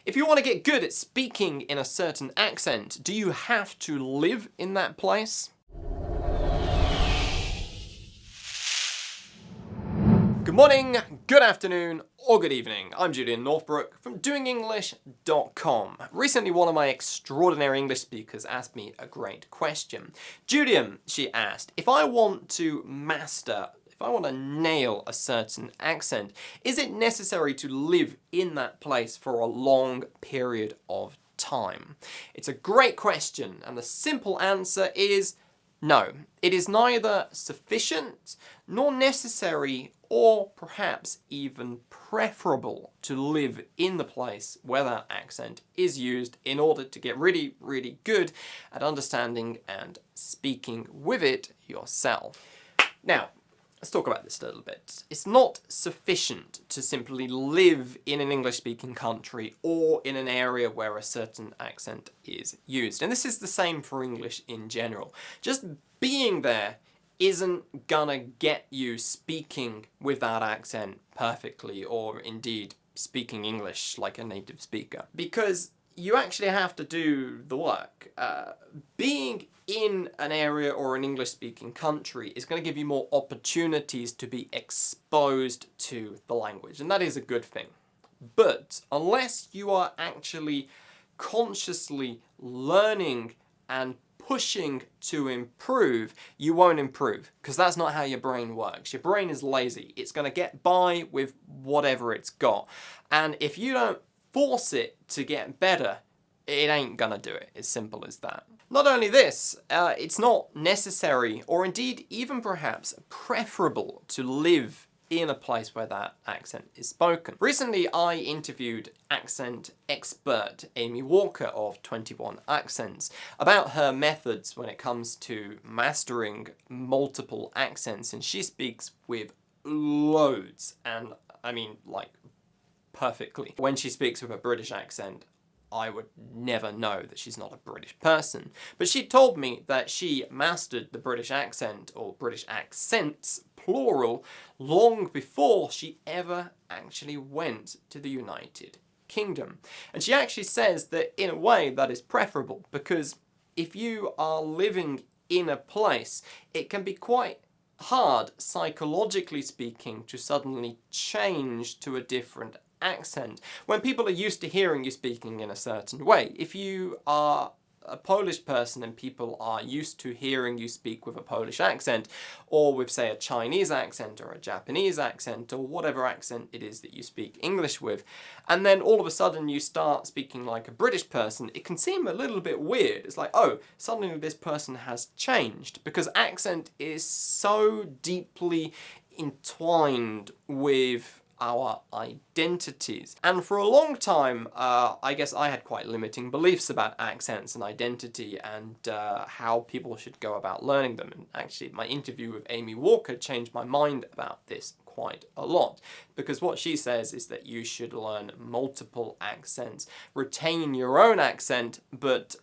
If you want to get good at speaking in a certain accent, do you have to live in that place? Good morning, good afternoon, or good evening. I'm Julian Northbrook from doingenglish.com. Recently, one of my extraordinary English speakers asked me a great question. Julian, she asked, if I want to nail a certain accent, is it necessary to live in that place for a long period of time? It's a great question, and the simple answer is no. It is neither sufficient nor necessary or perhaps even preferable to live in the place where that accent is used in order to get really, really good at understanding and speaking with it yourself. Now, let's talk about this a little bit. It's not sufficient to simply live in an English-speaking country or in an area where a certain accent is used. And this is the same for English in general. Just being there isn't gonna get you speaking with that accent perfectly, or indeed speaking English like a native speaker, because you actually have to do the work. Being in an area or an English-speaking country is going to give you more opportunities to be exposed to the language, and that is a good thing. But unless you are actually consciously learning and pushing to improve, you won't improve, because that's not how your brain works. Your brain is lazy. It's going to get by with whatever it's got. And if you don't force it to get better, it ain't gonna do it. As simple as that. Not only this, it's not necessary, or indeed even perhaps preferable, to live in a place where that accent is spoken. Recently, I interviewed accent expert Amy Walker of 21 Accents about her methods when it comes to mastering multiple accents, and she speaks with loads, and I mean like perfectly. When she speaks with a British accent, I would never know that she's not a British person. But she told me that she mastered the British accent, or British accents, plural, long before she ever actually went to the United Kingdom. And she actually says that in a way that is preferable, because if you are living in a place, it can be quite hard, psychologically speaking, to suddenly change to a different accent when people are used to hearing you speaking in a certain way. If you are a Polish person and people are used to hearing you speak with a Polish accent, or with, say, a Chinese accent or a Japanese accent, or whatever accent it is that you speak English with, and then all of a sudden you start speaking like a British person, it can seem a little bit weird. It's like, oh, suddenly this person has changed, because accent is so deeply entwined with our identities. And for a long time, I guess I had quite limiting beliefs about accents and identity and how people should go about learning them. And actually, my interview with Amy Walker changed my mind about this quite a lot, because what she says is that you should learn multiple accents, retain your own accent, but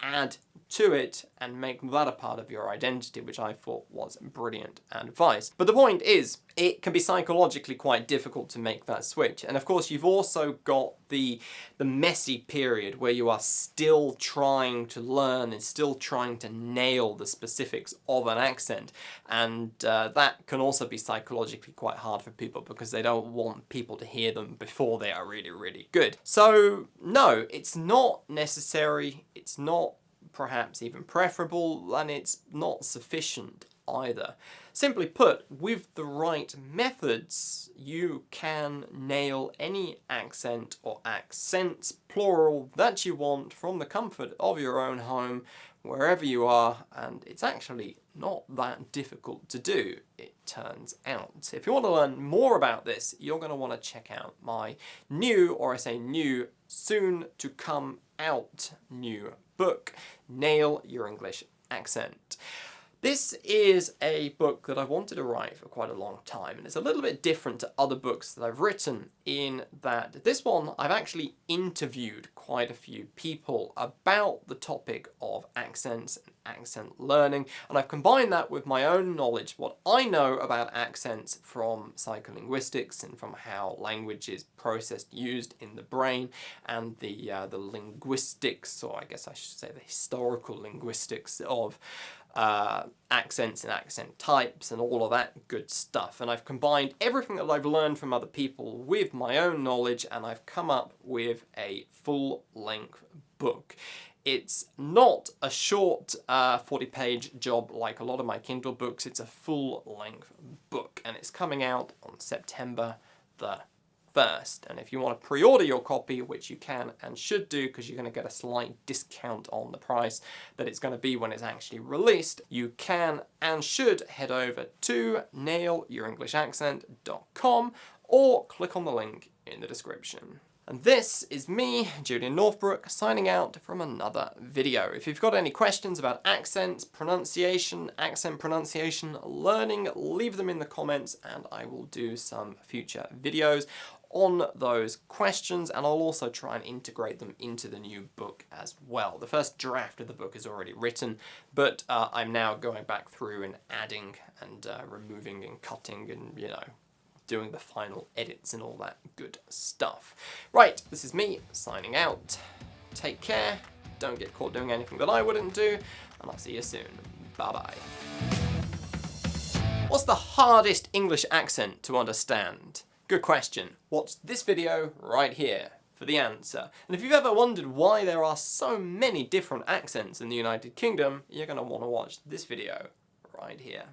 add to it and make that a part of your identity, which I thought was brilliant advice. But the point is, it can be psychologically quite difficult to make that switch. And of course, you've also got the messy period where you are still trying to learn and still trying to nail the specifics of an accent. And that can also be psychologically quite hard for people, because they don't want people to hear them before they are really, really good. So no, it's not necessary, it's not perhaps even preferable, and it's not sufficient either. Simply put, with the right methods, you can nail any accent or accents, plural, that you want from the comfort of your own home, wherever you are, and it's actually not that difficult to do, it turns out. If you want to learn more about this, you're going to want to check out my new, or I say new, soon to come out new book, Nail Your English Accent. This is a book that I've wanted to write for quite a long time, and it's a little bit different to other books that I've written in that this one I've actually interviewed quite a few people about the topic of accents and accent learning, and I've combined that with my own knowledge, what I know about accents from psycholinguistics and from how language is processed, used in the brain, and the linguistics, or I guess I should say the historical linguistics of accents and accent types and all of that good stuff. And I've combined everything that I've learned from other people with my own knowledge, and I've come up with a full-length book. It's not a short 40-page job like a lot of my Kindle books. It's a full-length book, and it's coming out on September the 1st. And if you want to pre-order your copy, which you can and should do because you're going to get a slight discount on the price that it's going to be when it's actually released, you can and should head over to nailyourenglishaccent.com or click on the link in the description. And this is me, Julian Northbrook, signing out from another video. If you've got any questions about accents, pronunciation, accent pronunciation, learning, leave them in the comments and I will do some future videos on those questions, and I'll also try and integrate them into the new book as well. The first draft of the book is already written, but I'm now going back through and adding and removing and cutting and, you know, doing the final edits and all that good stuff. Right, this is me signing out. Take care, don't get caught doing anything that I wouldn't do, and I'll see you soon. Bye-bye. What's the hardest English accent to understand? Good question. Watch this video right here for the answer. And if you've ever wondered why there are so many different accents in the United Kingdom, you're going to want to watch this video right here.